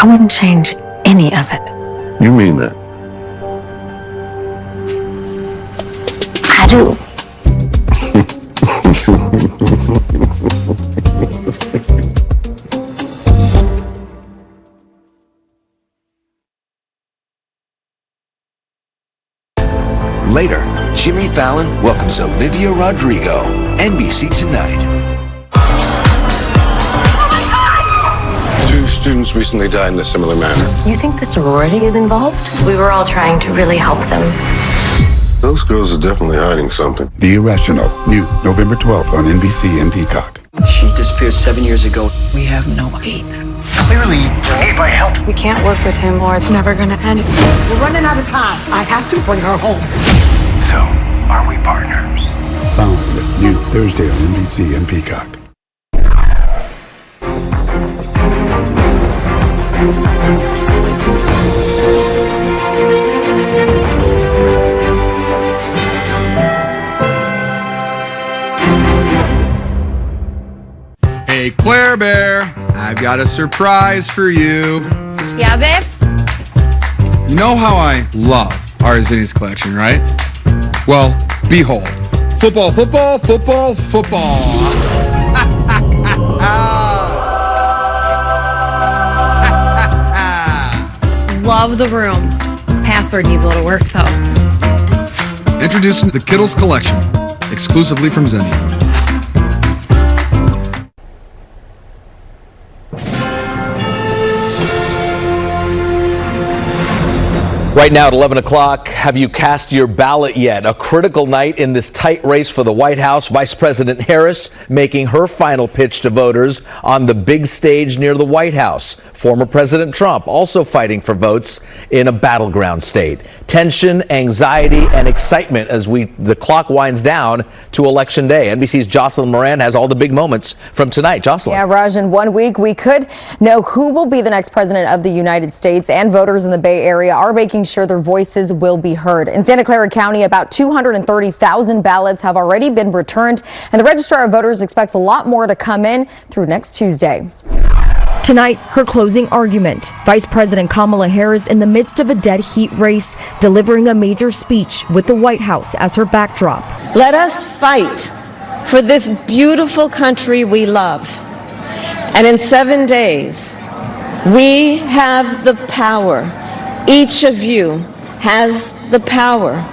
I wouldn't change any of it. You mean that? I do. Later, Jimmy Fallon welcomes Olivia Rodrigo. NBC Tonight. Two students recently died in a similar manner. You think the sorority is involved? We were all trying to really help them. Those girls are definitely hiding something. The Irrational, new November 12th on NBC and Peacock. She disappeared 7 years ago. We have no leads. Clearly, you need my help. We can't work with him or it's never gonna end. We're running out of time. I have to bring her home. So, are we partners? Found, new Thursday on NBC and Peacock. Hey, Claire Bear, I've got a surprise for you. Yeah, babe? You know how I love our Zinni's collection, right? Well, behold. Football, football, football, football. Love the room. Password needs a little work, though. Introducing the Kittles collection, exclusively from Zinni. Right now at 11 o'clock, have you cast your ballot yet? A critical night in this tight race for the White House. Vice President Harris making her final pitch to voters on the big stage near the White House. Former President Trump also fighting for votes in a battleground state. Tension, anxiety, and excitement as the clock winds down to Election Day. NBC's Jocelyn Moran has all the big moments from tonight. Jocelyn. Yeah, Raj, in 1 week, we could know who will be the next president of the United States, and voters in the Bay Area are making sure their voices will be heard. In Santa Clara County, about 230,000 ballots have already been returned, and the Registrar of Voters expects a lot more to come in through next Tuesday. Tonight, her closing argument. Vice President Kamala Harris in the midst of a dead heat race, delivering a major speech with the White House as her backdrop. Let us fight for this beautiful country we love. And in 7 days, we have the power. Each of you has the power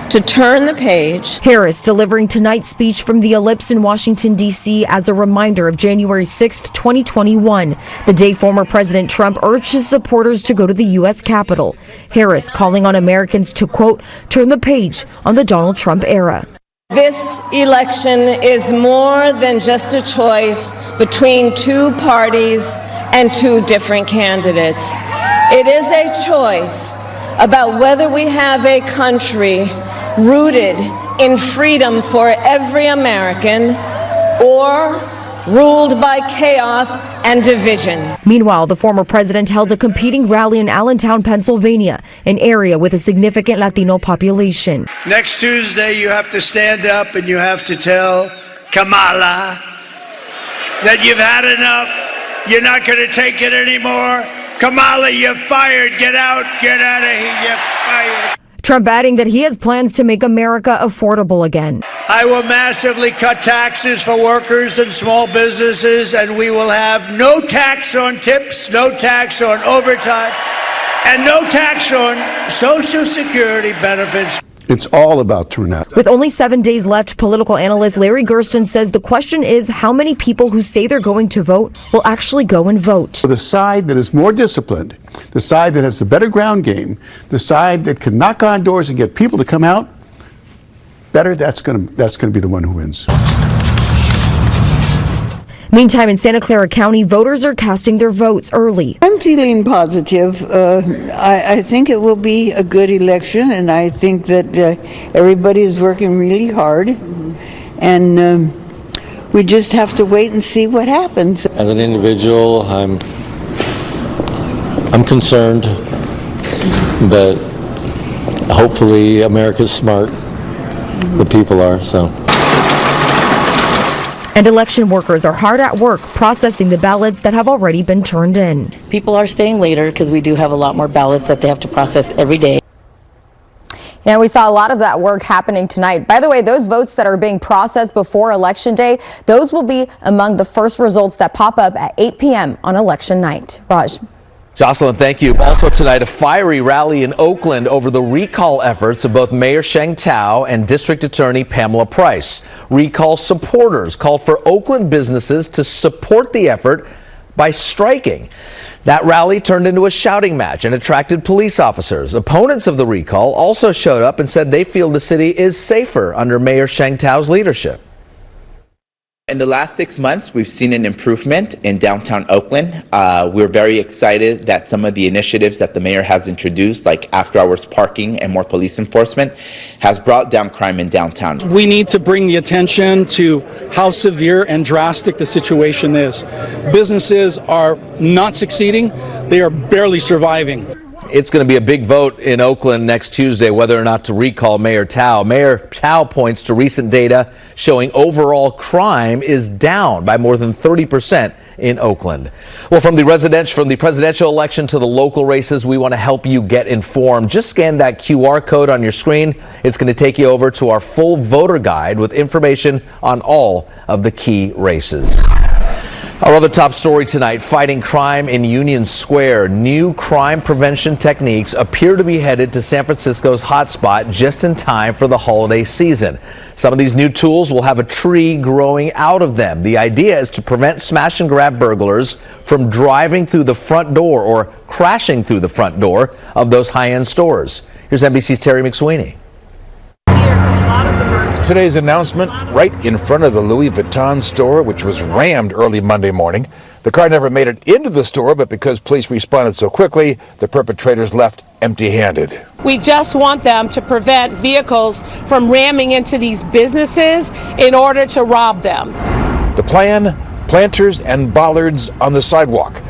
to turn the page. Harris delivering tonight's speech from the Ellipse in Washington, D.C. as a reminder of January 6th, 2021, the day former President Trump urged his supporters to go to the U.S. Capitol. Harris calling on Americans to, quote, turn the page on the Donald Trump era. This election is more than just a choice between two parties and two different candidates. It is a choice about whether we have a country rooted in freedom for every American or ruled by chaos and division. Meanwhile, the former president held a competing rally in Allentown, Pennsylvania, an area with a significant Latino population. Next Tuesday, you have to stand up and you have to tell Kamala that you've had enough. You're not going to take it anymore. Kamala, you're fired. Get out. Get out of here. You're fired. Trump adding that he has plans to make America affordable again. I will massively cut taxes for workers and small businesses, and we will have no tax on tips, no tax on overtime, and no tax on Social Security benefits. It's all about turnout. With only 7 days left, political analyst Larry Gersten says the question is how many people who say they're going to vote will actually go and vote. The side that is more disciplined, the side that has the better ground game, the side that can knock on doors and get people to come out, better, that's going to be the one who wins. Meantime, in Santa Clara County, voters are casting their votes early. I'm feeling positive. I think it will be a good election, and I think that everybody is working really hard, and we just have to wait and see what happens. As an individual, I'm concerned, but hopefully America's smart. The people are, so. And election workers are hard at work processing the ballots that have already been turned in. People are staying later because we do have a lot more ballots that they have to process every day. Yeah, we saw a lot of that work happening tonight. By the way, those votes that are being processed before Election Day, those will be among the first results that pop up at 8 p.m. on election night. Raj. Jocelyn, thank you. Also tonight, a fiery rally in Oakland over the recall efforts of both Mayor Sheng Tao and District Attorney Pamela Price. Recall supporters called for Oakland businesses to support the effort by striking. That rally turned into a shouting match and attracted police officers. Opponents of the recall also showed up and said they feel the city is safer under Mayor Sheng Tao's leadership. In the last 6 months, we've seen an improvement in downtown Oakland. We're very excited that some of the initiatives that the mayor has introduced, like after-hours parking and more police enforcement, has brought down crime in downtown. We need to bring the attention to how severe and drastic the situation is. Businesses are not succeeding. They are barely surviving. It's going to be a big vote in Oakland next Tuesday whether or not to recall Mayor Tao. Mayor Tao points to recent data showing overall crime is down by more than 30% in Oakland. Well, from the presidential election to the local races, we want to help you get informed. Just scan that QR code on your screen. It's going to take you over to our full voter guide with information on all of the key races. Our other top story tonight, fighting crime in Union Square. New crime prevention techniques appear to be headed to San Francisco's hotspot just in time for the holiday season. Some of these new tools will have a tree growing out of them. The idea is to prevent smash and grab burglars from driving through the front door or crashing through the front door of those high-end stores. Here's NBC's Terry McSweeney. Today's announcement right in front of the Louis Vuitton store, which was rammed early Monday morning. The car never made it into the store, but because police responded so quickly, the perpetrators left empty-handed. We just want them to prevent vehicles from ramming into these businesses in order to rob them. The plan, planters and bollards on the sidewalk.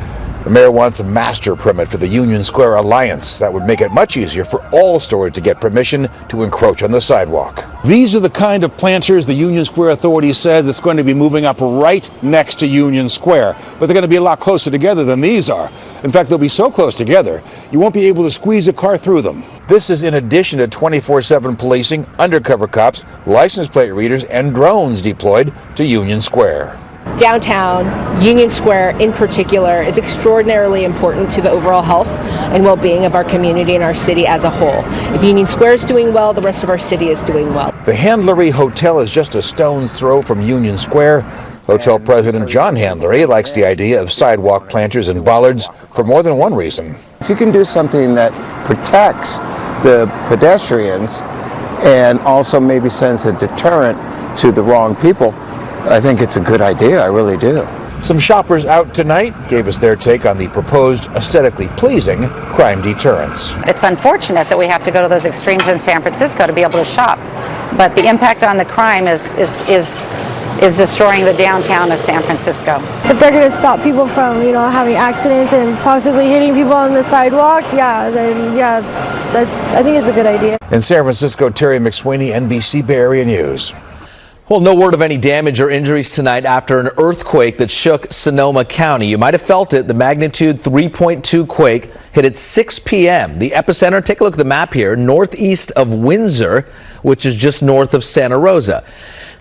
The mayor wants a master permit for the Union Square Alliance. That would make it much easier for all stores to get permission to encroach on the sidewalk. These are the kind of planters the Union Square Authority says it's going to be moving up right next to Union Square. But they're going to be a lot closer together than these are. In fact, they'll be so close together, you won't be able to squeeze a car through them. This is in addition to 24/7 policing, undercover cops, license plate readers, and drones deployed to Union Square. Downtown, Union Square in particular, is extraordinarily important to the overall health and well-being of our community and our city as a whole. If Union Square is doing well, the rest of our city is doing well. The Handlery Hotel is just a stone's throw from Union Square. Hotel President John Handlery likes the idea of sidewalk planters and bollards for more than one reason. If you can do something that protects the pedestrians and also maybe sends a deterrent to the wrong people, I think it's a good idea, I really do. Some shoppers out tonight gave us their take on the proposed aesthetically pleasing crime deterrents. It's unfortunate that we have to go to those extremes in San Francisco to be able to shop, but the impact on the crime is destroying the downtown of San Francisco. If they're going to stop people from, having accidents and possibly hitting people on the sidewalk, I think it's a good idea. In San Francisco, Terry McSweeney, NBC Bay Area News. Well, no word of any damage or injuries tonight after an earthquake that shook Sonoma County. You might have felt it. The magnitude 3.2 quake hit at 6 p.m. The epicenter, take a look at the map here, northeast of Windsor, which is just north of Santa Rosa.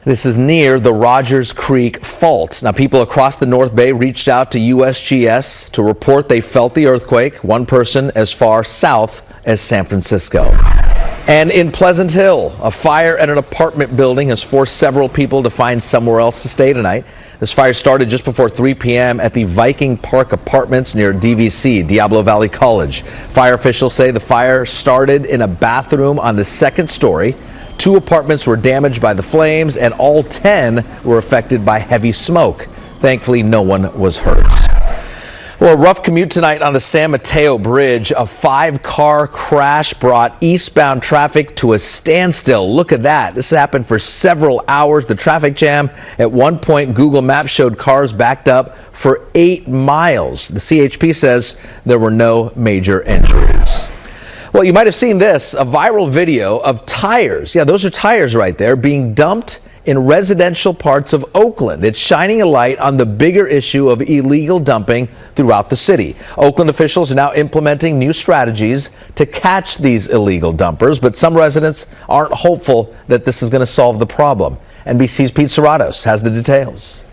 This is near the Rogers Creek Fault. Now, people across the North Bay reached out to USGS to report they felt the earthquake. One person as far south as San Francisco. And in Pleasant Hill, a fire at an apartment building has forced several people to find somewhere else to stay tonight. This fire started just before 3 p.m. at the Viking Park Apartments near DVC, Diablo Valley College. Fire officials say the fire started in a bathroom on the second story. 2 apartments were damaged by the flames, and all 10 were affected by heavy smoke. Thankfully, no one was hurt. Well, a rough commute tonight on the San Mateo Bridge. A 5-car crash brought eastbound traffic to a standstill. Look at that. This happened for several hours. The traffic jam, at one point, Google Maps showed cars backed up for 8 miles. The CHP says there were no major injuries. Well, you might have seen this, a viral video of tires. Yeah, those are tires right there being dumped in residential parts of Oakland. It's shining a light on the bigger issue of illegal dumping throughout the city. Oakland officials are now implementing new strategies to catch these illegal dumpers, but some residents aren't hopeful that this is going to solve the problem. NBC's Pete Serratos has the details.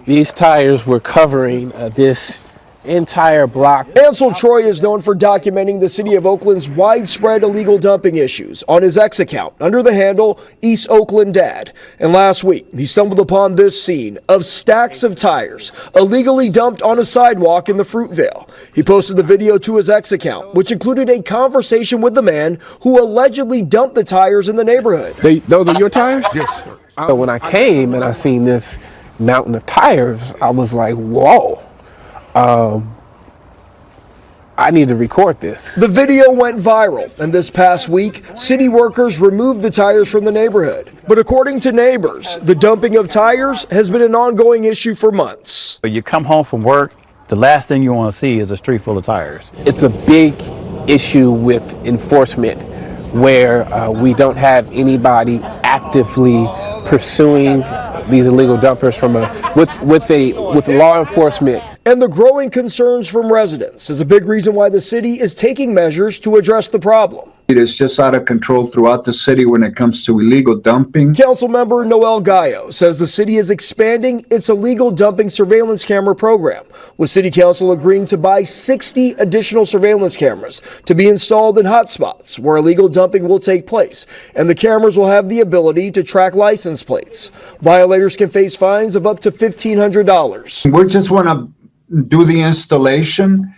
These tires were covering this entire block. Ansel Troy is known for documenting the city of Oakland's widespread illegal dumping issues on his X account under the handle East Oakland Dad. And last week, he stumbled upon this scene of stacks of tires illegally dumped on a sidewalk in the Fruitvale. He posted the video to his X account, which included a conversation with the man who allegedly dumped the tires in the neighborhood. Those are your tires? Yes, sir. So when I came and I seen this mountain of tires, I was like, whoa. I need to record this. The video went viral, and this past week, city workers removed the tires from the neighborhood. But according to neighbors, the dumping of tires has been an ongoing issue for months. You come home from work, the last thing you want to see is a street full of tires. It's a big issue with enforcement where we don't have anybody actively pursuing these illegal dumpers from with law enforcement. And the growing concerns from residents is a big reason why the city is taking measures to address the problem. It is just out of control throughout the city when it comes to illegal dumping. Councilmember Noel Gallo says the city is expanding its illegal dumping surveillance camera program, with City Council agreeing to buy 60 additional surveillance cameras to be installed in hotspots where illegal dumping will take place. And the cameras will have the ability to track license plates. Violators can face fines of up to $1,500. We just want to do the installation.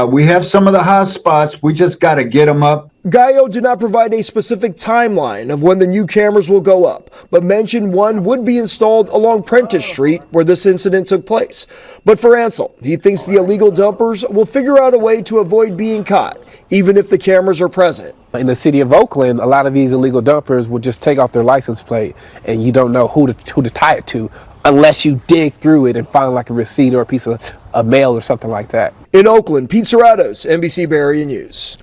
We have some of the hot spots. We just got to get them up. Gallo did not provide a specific timeline of when the new cameras will go up, but mentioned one would be installed along Prentice Street where this incident took place. But for Ansel, he thinks the illegal dumpers will figure out a way to avoid being caught, even if the cameras are present. In the city of Oakland, a lot of these illegal dumpers will just take off their license plate and you don't know who to tie it to unless you dig through it and find like a receipt or a piece of mail or something like that. In Oakland, Pete Serratos, NBC Bay Area News.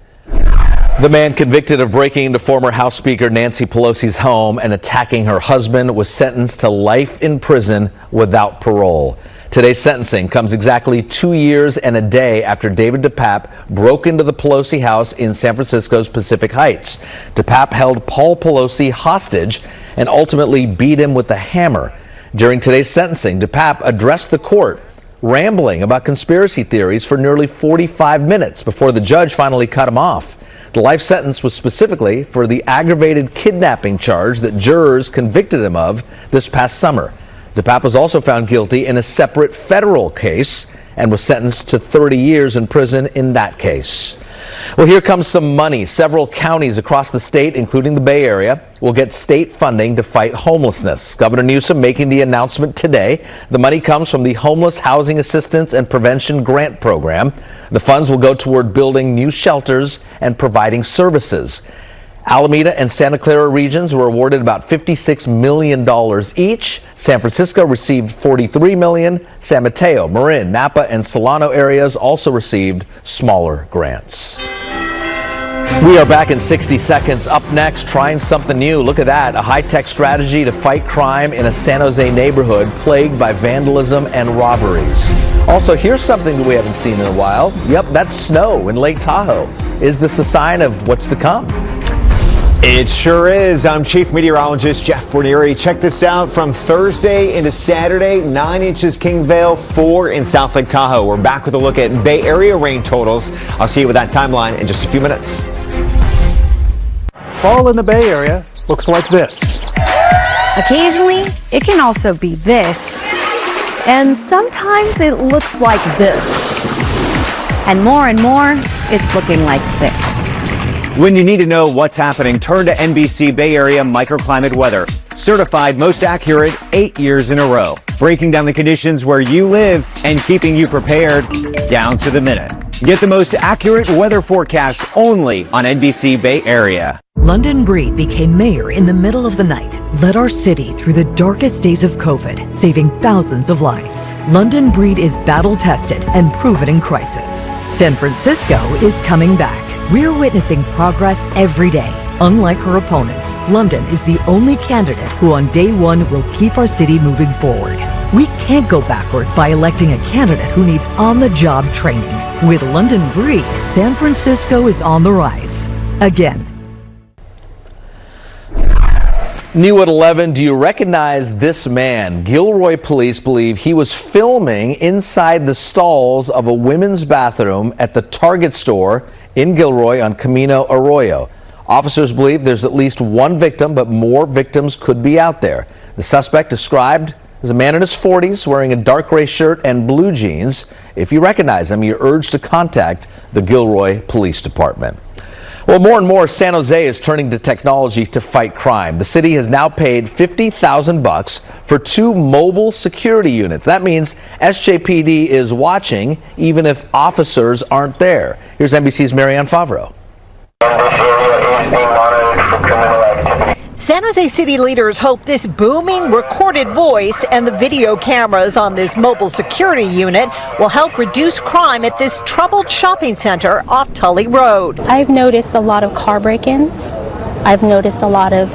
The man convicted of breaking into former House Speaker Nancy Pelosi's home and attacking her husband was sentenced to life in prison without parole. Today's sentencing comes exactly 2 years and a day after David DePape broke into the Pelosi house in San Francisco's Pacific Heights. DePape held Paul Pelosi hostage and ultimately beat him with a hammer. During today's sentencing, DePape addressed the court, rambling about conspiracy theories for nearly 45 minutes before the judge finally cut him off. The life sentence was specifically for the aggravated kidnapping charge that jurors convicted him of this past summer. DePape was also found guilty in a separate federal case and was sentenced to 30 years in prison in that case. Well, here comes some money. Several counties across the state, including the Bay Area, will get state funding to fight homelessness. Governor Newsom making the announcement today. The money comes from the Homeless Housing Assistance and Prevention Grant Program. The funds will go toward building new shelters and providing services. Alameda and Santa Clara regions were awarded about $56 million each. San Francisco received $43 million. San Mateo, Marin, Napa, and Solano areas also received smaller grants. We are back in 60 seconds. Up next, trying something new. Look at that, a high-tech strategy to fight crime in a San Jose neighborhood plagued by vandalism and robberies. Also, here's something that we haven't seen in a while. Yep, that's snow in Lake Tahoe. Is this a sign of what's to come? It sure is. I'm Chief Meteorologist Jeff Ranieri. Check this out from Thursday into Saturday, 9 inches King Vale, 4 in South Lake Tahoe. We're back with a look at Bay Area rain totals. I'll see you with that timeline in just a few minutes. Fall in the Bay Area looks like this. Occasionally, it can also be this. And sometimes it looks like this. And more, it's looking like this. When you need to know what's happening, turn to NBC Bay Area microclimate weather. Certified most accurate 8 years in a row. Breaking down the conditions where you live and keeping you prepared down to the minute. Get the most accurate weather forecast only on NBC Bay Area. London Breed became mayor in the middle of the night, led our city through the darkest days of COVID, saving thousands of lives. London Breed is battle-tested and proven in crisis. San Francisco is coming back. We're witnessing progress every day. Unlike her opponents, London is the only candidate who on day one will keep our city moving forward. We can't go backward by electing a candidate who needs on-the-job training. With London Breed, San Francisco is on the rise. Again. New at 11, do you recognize this man? Gilroy police believe he was filming inside the stalls of a women's bathroom at the Target store in Gilroy on Camino Arroyo. Officers believe there's at least one victim, but more victims could be out there. The suspect, described as a man in his 40s wearing a dark gray shirt and blue jeans. If you recognize him, you're urged to contact the Gilroy Police Department. Well, more and more, San Jose is turning to technology to fight crime. The city has now paid $50,000 for 2 mobile security units. That means SJPD is watching even if officers aren't there. Here's NBC's Marianne Favreau. San Jose city leaders hope this booming recorded voice and the video cameras on this mobile security unit will help reduce crime at this troubled shopping center off Tully Road. I've noticed a lot of car break-ins. I've noticed a lot of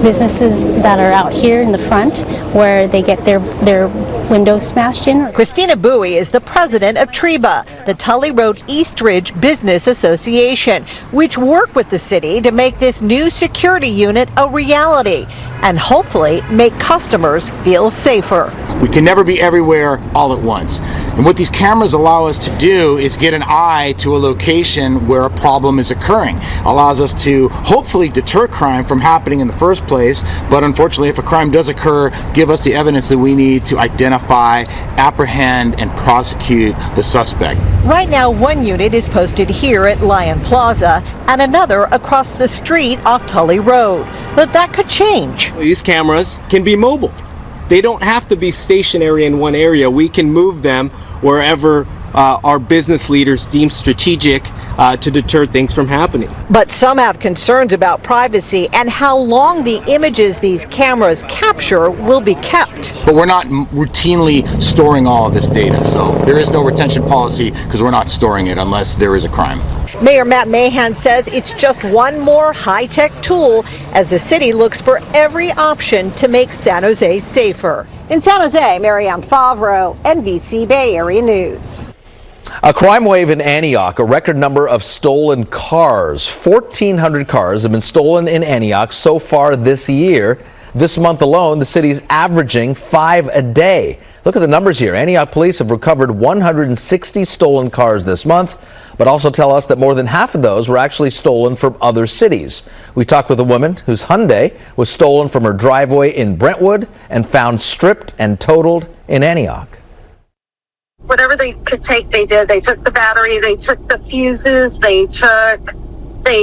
businesses that are out here in the front where they get their windows smashed in. Christina Bowie is the president of TRIBA, the Tully Road East Ridge Business Association, which worked with the city to make this new security unit a reality and hopefully make customers feel safer. We can never be everywhere all at once. And what these cameras allow us to do is get an eye to a location where a problem is occurring. Allows us to hopefully deter crime from happening in the first place, but unfortunately if a crime does occur, give us the evidence that we need to identify, apprehend, and prosecute the suspect. Right now, one unit is posted here at Lion Plaza and another across the street off Tully Road. But that could change. These cameras can be mobile. They don't have to be stationary in one area. We can move them wherever our business leaders deem strategic to deter things from happening. But some have concerns about privacy and how long the images these cameras capture will be kept. But we're not routinely storing all of this data, so there is no retention policy because we're not storing it unless there is a crime. Mayor Matt Mahan says it's just one more high-tech tool as the city looks for every option to make San Jose safer. In San Jose, Marianne Favreau, NBC Bay Area News. A crime wave in Antioch, a record number of stolen cars. 1,400 cars have been stolen in Antioch so far this year. This month alone, the city's averaging 5 a day. Look at the numbers here. Antioch police have recovered 160 stolen cars this month, but also tell us that more than half of those were actually stolen from other cities. We talked with a woman whose Hyundai was stolen from her driveway in Brentwood and found stripped and totaled in Antioch. Whatever they could take, they did. They took the battery, they took the fuses, they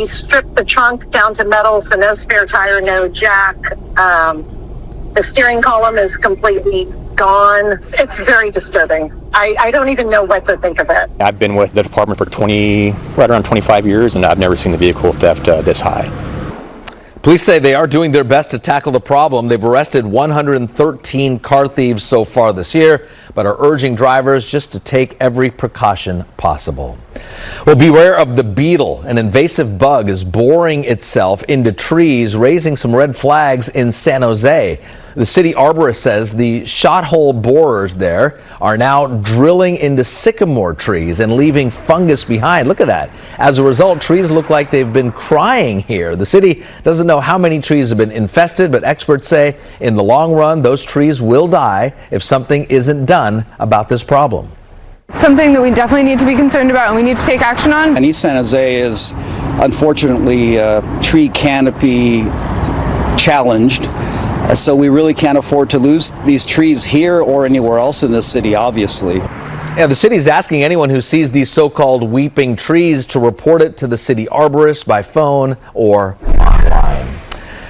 stripped the trunk down to metal, so no spare tire, no jack. The steering column is completely gone. It's very disturbing. I don't even know what to think of it. I've been with the department for right around 25 years, and I've never seen the vehicle theft this high. Police say they are doing their best to tackle the problem. They've arrested 113 car thieves so far this year, but are urging drivers just to take every precaution possible. Well, beware of the beetle. An invasive bug is boring itself into trees, raising some red flags in San Jose. The city arborist says the shot hole borers there are now drilling into sycamore trees and leaving fungus behind. Look at that. As a result, trees look like they've been crying here. The city doesn't know how many trees have been infested, but experts say in the long run, those trees will die if something isn't done about this problem. Something that we definitely need to be concerned about and we need to take action on. And East San Jose is unfortunately tree canopy challenged. So we really can't afford to lose these trees here or anywhere else in this city, obviously. Yeah, the city's asking anyone who sees these so-called weeping trees to report it to the city arborist by phone or online.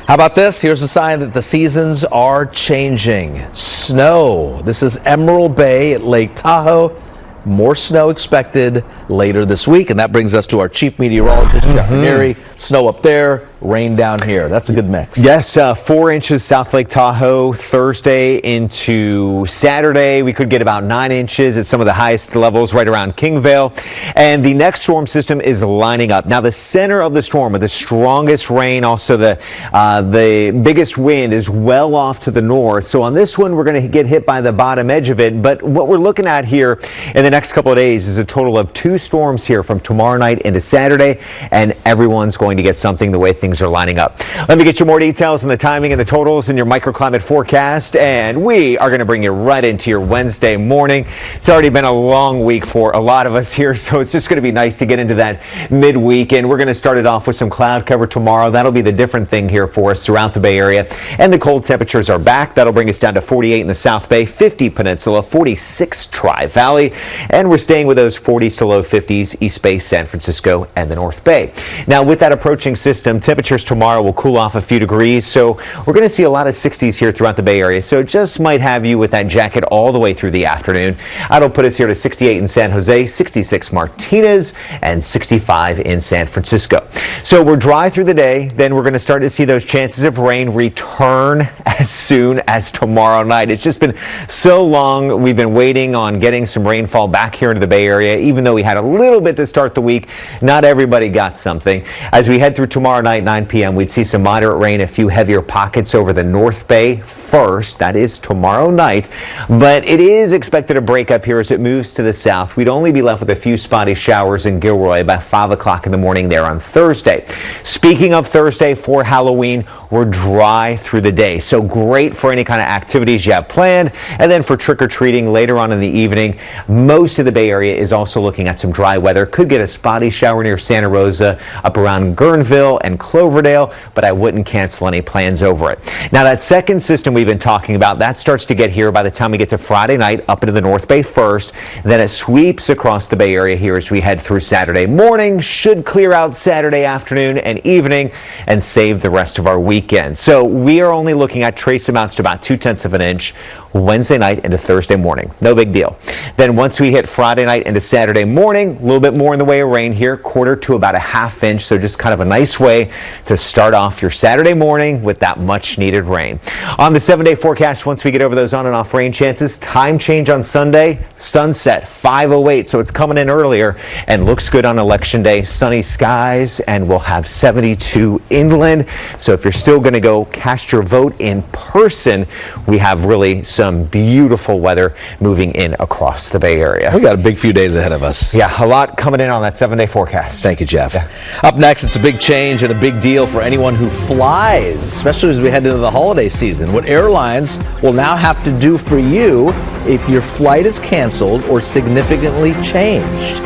How about this? Here's a sign that the seasons are changing. Snow. This is Emerald Bay at Lake Tahoe. More snow expected later this week. And that brings us to our chief meteorologist, Jeff Ranieri. Snow up there, rain down here. That's a good mix. Yes, 4 inches South Lake Tahoe Thursday into Saturday. We could get about 9 inches at some of the highest levels right around Kingvale. And the next storm system is lining up. Now, the center of the storm with the strongest rain, also the biggest wind is well off to the north. So on this one, we're going to get hit by the bottom edge of it. But what we're looking at here in the next couple of days is a total of 2 storms here from tomorrow night into Saturday. And everyone's going to get something the way things are lining up. Let me get you more details on the timing and the totals in your microclimate forecast. And we are going to bring you right into your Wednesday morning. It's already been a long week for a lot of us here, so it's just going to be nice to get into that midweek. And we're going to start it off with some cloud cover tomorrow. That'll be the different thing here for us throughout the Bay Area. And the cold temperatures are back. That'll bring us down to 48 in the South Bay, 50 Peninsula, 46 Tri-Valley. And we're staying with those 40s to low 50s, East Bay, San Francisco, and the North Bay. Now, with that approaching system, temperatures tomorrow will cool off a few degrees. So we're going to see a lot of 60s here throughout the Bay Area. So it just might have you with that jacket all the way through the afternoon. That'll put us here to 68 in San Jose, 66 Martinez, and 65 in San Francisco. So we're dry through the day. Then we're going to start to see those chances of rain return as soon as tomorrow night. It's just been so long. We've been waiting on getting some rainfall back here into the Bay Area. Even though we had a little bit to start the week, not everybody got something. As we head through tomorrow night, 9 p.m., we'd see some moderate rain, a few heavier pockets over the North Bay first. That is tomorrow night. But it is expected to break up here as it moves to the south. We'd only be left with a few spotty showers in Gilroy by 5 o'clock in the morning there on Thursday. Speaking of Thursday, for Halloween, we're dry through the day. So great for any kind of activities you have planned. And then for trick-or-treating later on in the evening, most of the Bay Area is also looking at some dry weather. Could get a spotty shower near Santa Rosa, up around Guerneville and Cloverdale, but I wouldn't cancel any plans over it. Now, that second system we've been talking about, that starts to get here by the time we get to Friday night up into the North Bay first. Then it sweeps across the Bay Area here as we head through Saturday morning, should clear out Saturday afternoon and evening, and save the rest of our weekend. So we are only looking at trace amounts to about 0.2 of an inch Wednesday night into Thursday morning. No big deal. Then once we hit Friday night into Saturday morning, a little bit more in the way of rain here, 1/4 to about a 1/2 inch. So just kind of a nice way to start off your Saturday morning with that much needed rain. On the 7-day forecast, once we get over those on and off rain chances, time change on Sunday, sunset 5:08. So it's coming in earlier and looks good on Election Day. Sunny skies, and we'll have 72 inland. So if you're still going to go cast your vote in person, we have really some beautiful weather moving in across the Bay Area. We got a big few days ahead of us. Yeah, a lot coming in on that 7-day forecast. Thank you, Jeff. Yeah. Up next, it's a big change and a big deal for anyone who flies, especially as we head into the holiday season. What airlines will now have to do for you if your flight is canceled or significantly changed.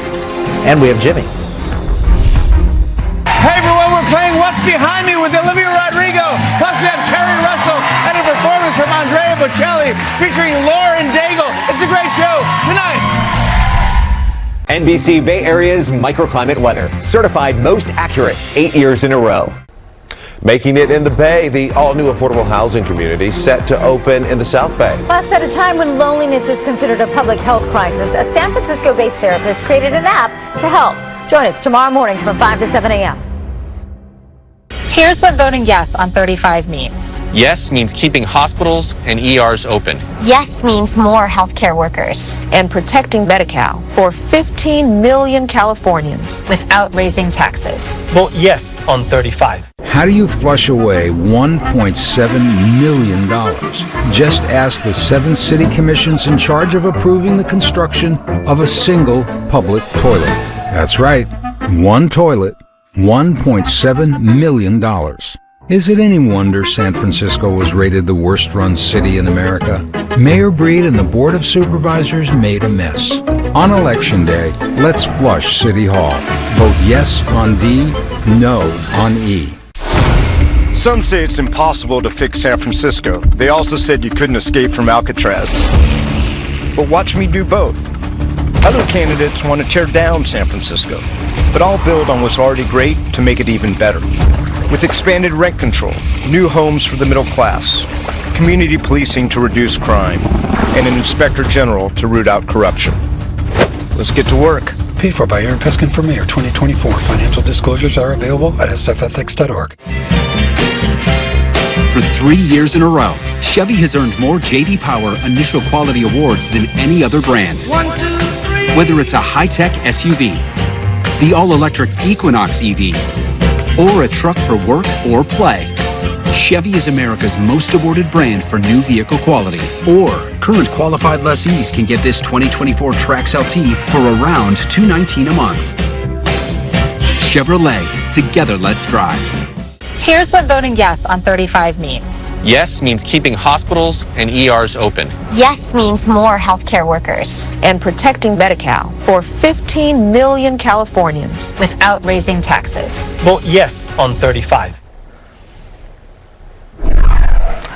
And we have Jimmy. Hey everyone, we're playing What's Behind Me with Olivia Rodrigo. Plus we have Carrie Russell and a performance from Andrea Bocelli featuring Lauren Daigle. It's a great show tonight. NBC Bay Area's microclimate weather. Certified most accurate 8 years in a row. Making it in the Bay, the all-new affordable housing community set to open in the South Bay. Plus, at a time when loneliness is considered a public health crisis, a San Francisco-based therapist created an app to help. Join us tomorrow morning from 5 to 7 a.m. Here's what voting yes on 35 means. Yes means keeping hospitals and ERs open. Yes means more healthcare workers. And protecting Medi-Cal for 15 million Californians without raising taxes. Vote yes on 35. How do you flush away $1.7 million? Just ask the 7 city commissions in charge of approving the construction of a single public toilet. That's right, one toilet. $1.7 million. Is it any wonder San Francisco was rated the worst-run city in America? Mayor Breed and the Board of Supervisors made a mess. On Election Day, let's flush City Hall. Vote yes on D, no on E. Some say it's impossible to fix San Francisco. They also said you couldn't escape from Alcatraz. But watch me do both. Other candidates want to tear down San Francisco, but I'll build on what's already great to make it even better. With expanded rent control, new homes for the middle class, community policing to reduce crime, and an inspector general to root out corruption. Let's get to work. Paid for by Aaron Peskin for Mayor 2024. Financial disclosures are available at sfethics.org. For 3 years in a row, Chevy has earned more J.D. Power Initial Quality Awards than any other brand. 1, 2, 3. Whether it's a high-tech SUV, the all-electric Equinox EV, or a truck for work or play, Chevy is America's most awarded brand for new vehicle quality. Or current qualified lessees can get this 2024 Trax LT for around $219 a month. Chevrolet, together let's drive. Here's what voting yes on 35 means. Yes means keeping hospitals and ERs open. Yes means more healthcare workers. And protecting Medi-Cal for 15 million Californians without raising taxes. Vote yes on 35.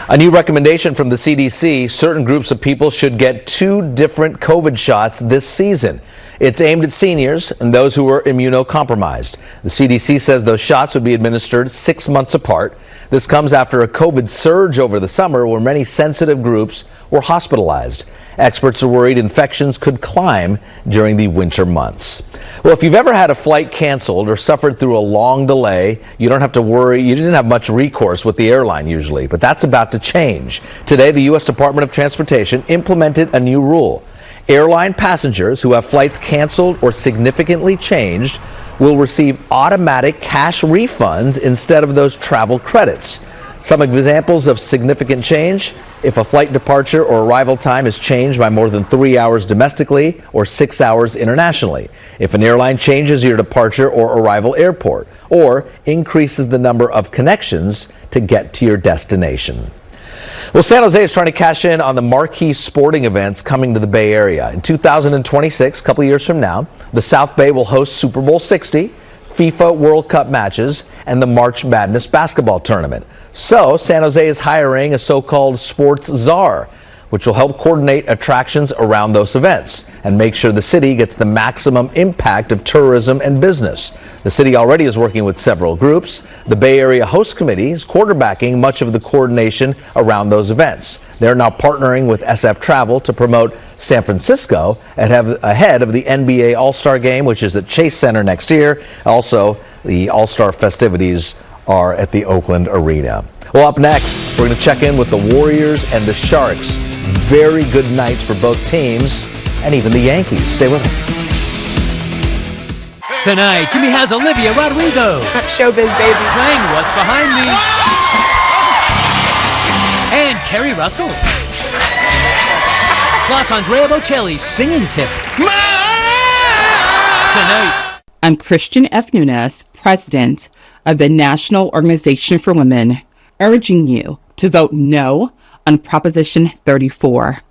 A new recommendation from the CDC, certain groups of people should get 2 different COVID shots this season. It's aimed at seniors and those who are immunocompromised. The CDC says those shots would be administered 6 months apart. This comes after a COVID surge over the summer where many sensitive groups were hospitalized. Experts are worried infections could climb during the winter months. Well, if you've ever had a flight canceled or suffered through a long delay, you don't have to worry. You didn't have much recourse with the airline usually, but that's about to change. Today, the U.S. Department of Transportation implemented a new rule. Airline passengers who have flights canceled or significantly changed will receive automatic cash refunds instead of those travel credits. Some examples of significant change: if a flight departure or arrival time is changed by more than 3 hours domestically or 6 hours internationally, if an airline changes your departure or arrival airport, or increases the number of connections to get to your destination. Well, San Jose is trying to cash in on the marquee sporting events coming to the Bay Area. In 2026, a couple of years from now, the South Bay will host Super Bowl 60, FIFA World Cup matches, and the March Madness basketball tournament. So San Jose is hiring a so-called sports czar, which will help coordinate attractions around those events and make sure the city gets the maximum impact of tourism and business. The city already is working with several groups. The Bay Area Host Committee is quarterbacking much of the coordination around those events. They're now partnering with SF Travel to promote San Francisco ahead of the NBA All-Star Game, which is at Chase Center next year. Also, the All-Star festivities are at the Oakland Arena. Well, up next, we're going to check in with the Warriors and the Sharks. Very good nights for both teams, and even the Yankees. Stay with us. Tonight, Jimmy has Olivia Rodrigo. That's showbiz, baby. Playing What's Behind Me. And Kerry Russell. Plus, Andrea Bocelli's singing tip. Tonight. I'm Christian F. Nunes, President of the National Organization for Women, urging you to vote no on Proposition 34,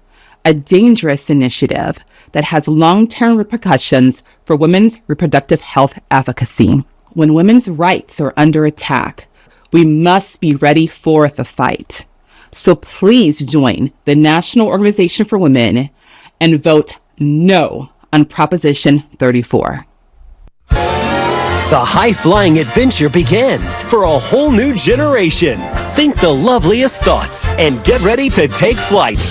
a dangerous initiative that has long-term repercussions for women's reproductive health advocacy. When women's rights are under attack, we must be ready for the fight. So please join the National Organization for Women and vote no on Proposition 34. The high-flying adventure begins for a whole new generation. Think the loveliest thoughts and get ready to take flight.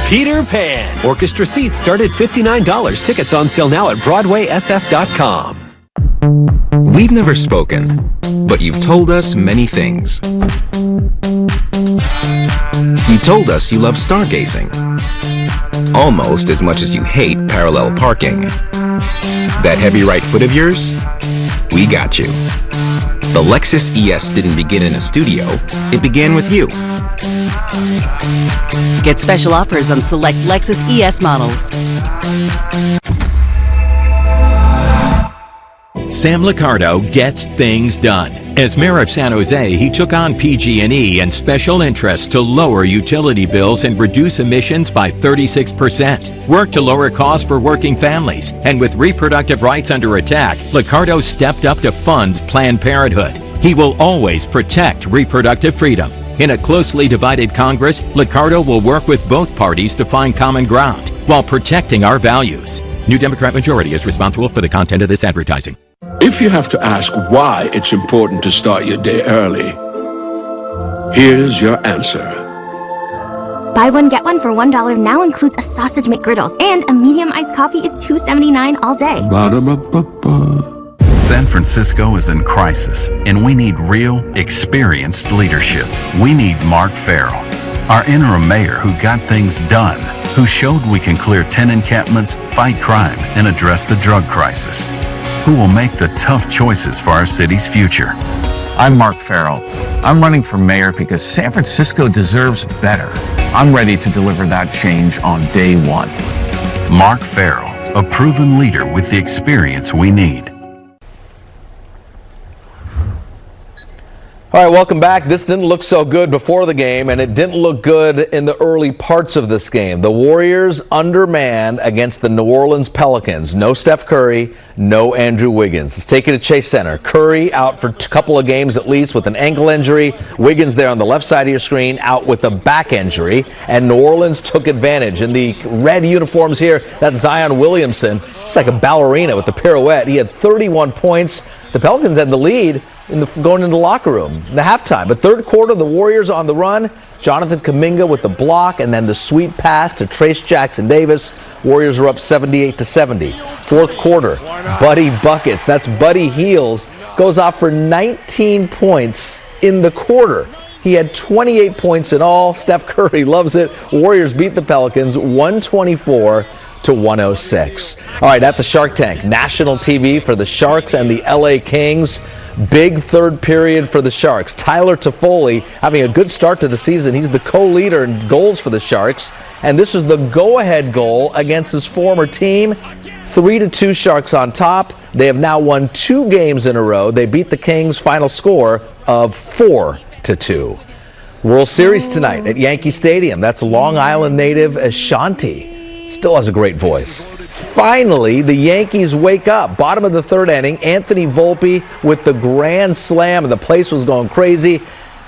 Peter Pan. Orchestra seats start at $59. Tickets on sale now at BroadwaySF.com. We've never spoken, but you've told us many things. You told us you love stargazing, almost as much as you hate parallel parking. That heavy right foot of yours? We got you. The Lexus ES didn't begin in a studio, it began with you. Get special offers on select Lexus ES models. Sam Liccardo gets things done. As mayor of San Jose, he took on PG&E and special interests to lower utility bills and reduce emissions by 36%. Work to lower costs for working families. And with reproductive rights under attack, Liccardo stepped up to fund Planned Parenthood. He will always protect reproductive freedom. In a closely divided Congress, Liccardo will work with both parties to find common ground while protecting our values. New Democrat majority is responsible for the content of this advertising. If you have to ask why it's important to start your day early, here's your answer. Buy one, get one for $1 now includes a sausage McGriddles, and a medium iced coffee is $2.79 all day. San Francisco is in crisis, and we need real, experienced leadership. We need Mark Farrell, our interim mayor who got things done, who showed we can clear 10 encampments, fight crime, and address the drug crisis, who will make the tough choices for our city's future. I'm Mark Farrell. I'm running for mayor because San Francisco deserves better. I'm ready to deliver that change on day one. Mark Farrell, a proven leader with the experience we need. All right, welcome back. This didn't look so good before the game, and it didn't look good in the early parts of this game. The Warriors undermanned against the New Orleans Pelicans. No Steph Curry, no Andrew Wiggins. Let's take it to Chase Center. Curry out for a couple of games at least with an ankle injury. Wiggins there on the left side of your screen out with a back injury. And New Orleans took advantage. In the red uniforms here, that's Zion Williamson. It's like a ballerina with the pirouette. He had 31 points. The Pelicans had the lead going into the locker room in the halftime. But third quarter, the Warriors on the run. Jonathan Kuminga with the block and then the sweet pass to Trace Jackson Davis. Warriors are up 78-70. Fourth quarter, Buddy Buckets. That's Buddy Heels. Goes off for 19 points in the quarter. He had 28 points in all. Steph Curry loves it. Warriors beat the Pelicans 124-106. All right, at the Shark Tank, national TV for the Sharks and the LA Kings. Big third period for the Sharks. Tyler Toffoli having a good start to the season. He's the co-leader in goals for the Sharks. And this is the go-ahead goal against his former team. 3-2 Sharks on top. They have now won 2 games in a row. They beat the Kings, final score of 4-2. World Series tonight at Yankee Stadium. That's Long Island native Ashanti. Still has a great voice. Finally, the Yankees wake up. Bottom of the third inning, Anthony Volpe with the grand slam, and the place was going crazy.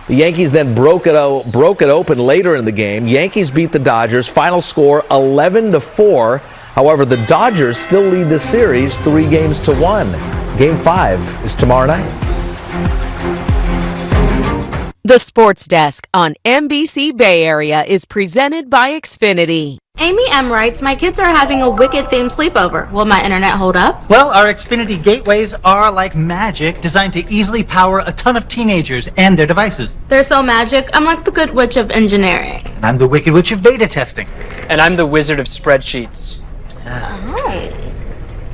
The Yankees then broke it open later in the game. Yankees beat the Dodgers. Final score 11-4. However, the Dodgers still lead the series 3-1. Game 5 is tomorrow night. The Sports Desk on NBC Bay Area is presented by Xfinity. Amy M. writes, my kids are having a Wicked-themed sleepover. Will my internet hold up? Well, our Xfinity gateways are like magic, designed to easily power a ton of teenagers and their devices. They're so magic, I'm like the Good Witch of engineering. And I'm the Wicked Witch of beta testing. And I'm the Wizard of spreadsheets.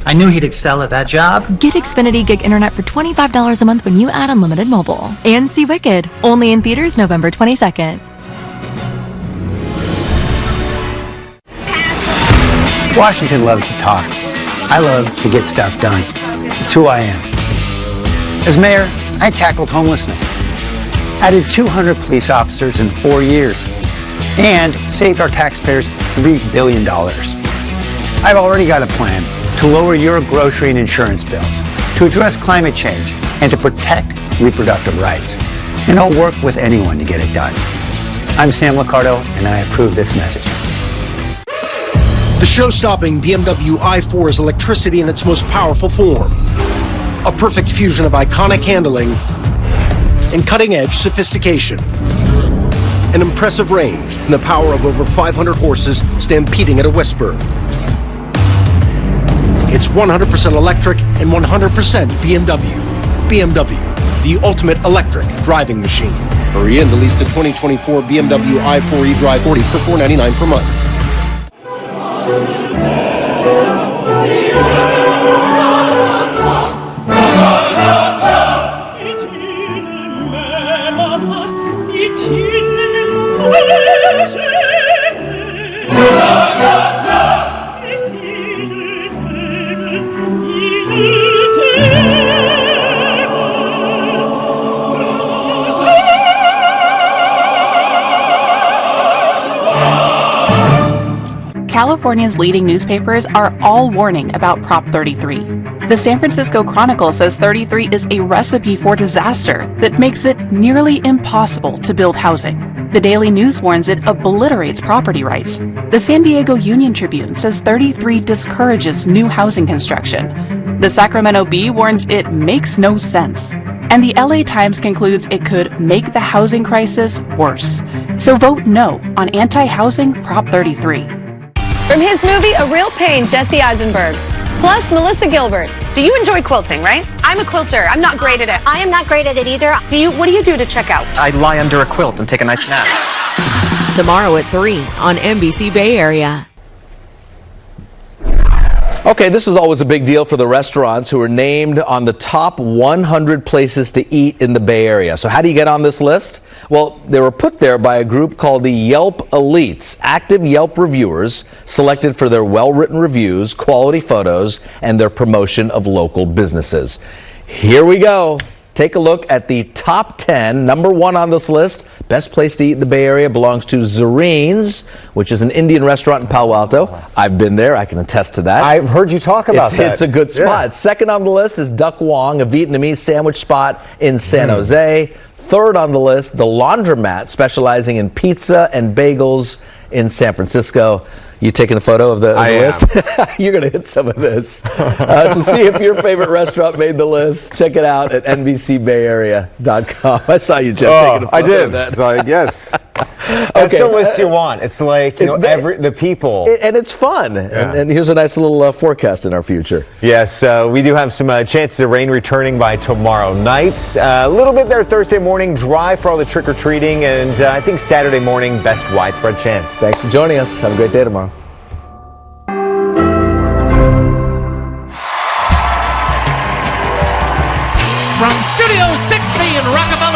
I knew he'd excel at that job. Get Xfinity Gig Internet for $25 a month when you add unlimited mobile. And see Wicked, only in theaters November 22nd. Washington loves to talk. I love to get stuff done. It's who I am. As mayor, I tackled homelessness, added 200 police officers in 4 years, and saved our taxpayers $3 billion. I've already got a plan to lower your grocery and insurance bills, to address climate change, and to protect reproductive rights. And I'll work with anyone to get it done. I'm Sam Liccardo, and I approve this message. The show-stopping BMW i4 is electricity in its most powerful form. A perfect fusion of iconic handling and cutting-edge sophistication. An impressive range and the power of over 500 horses stampeding at a whisper. It's 100% electric and 100% BMW. BMW, the ultimate electric driving machine. Hurry in to lease the 2024 BMW i4 eDrive 40 for $499 per month. California's leading newspapers are all warning about Prop 33. The San Francisco Chronicle says 33 is a recipe for disaster that makes it nearly impossible to build housing. The Daily News warns it obliterates property rights. The San Diego Union Tribune says 33 discourages new housing construction. The Sacramento Bee warns it makes no sense. And the LA Times concludes it could make the housing crisis worse. So vote no on anti-housing Prop 33. From his movie A Real Pain, Jesse Eisenberg. Plus Melissa Gilbert. So you enjoy quilting, right? I'm a quilter. I'm not great at it. I am not great at it either. What do you do to check out? I lie under a quilt and take a nice nap. Tomorrow at 3 on NBC Bay Area. Okay, this is always a big deal for the restaurants who are named on the top 100 places to eat in the Bay Area. So how do you get on this list? Well, they were put there by a group called the Yelp Elites, active Yelp reviewers selected for their well-written reviews, quality photos, and their promotion of local businesses. Here we go. Take a look at the top 10. Number 1 on this list, best place to eat in the Bay Area, belongs to Zareen's, which is an Indian restaurant in Palo Alto. I've been there. I can attest to that. I've heard you talk about that. It's a good spot. Yeah. Second on the list is Duck Wong, a Vietnamese sandwich spot in San Jose. Third on the list, The Laundromat, specializing in pizza and bagels in San Francisco. You taking a photo of the list? You're going to hit some of this. To see if your favorite restaurant made the list, check it out at NBCBayArea.com. I saw you, Jeff, taking a photo I did. of that. So, yes. That's the list you want. It's like, the people. And it's fun. Yeah. And here's a nice little forecast in our future. Yes, we do have some chances of rain returning by tomorrow night. A little bit there Thursday morning, dry for all the trick-or-treating, and I think Saturday morning, best widespread chance. Thanks for joining us. Have a great day tomorrow. From Studio 6B in Rockefeller,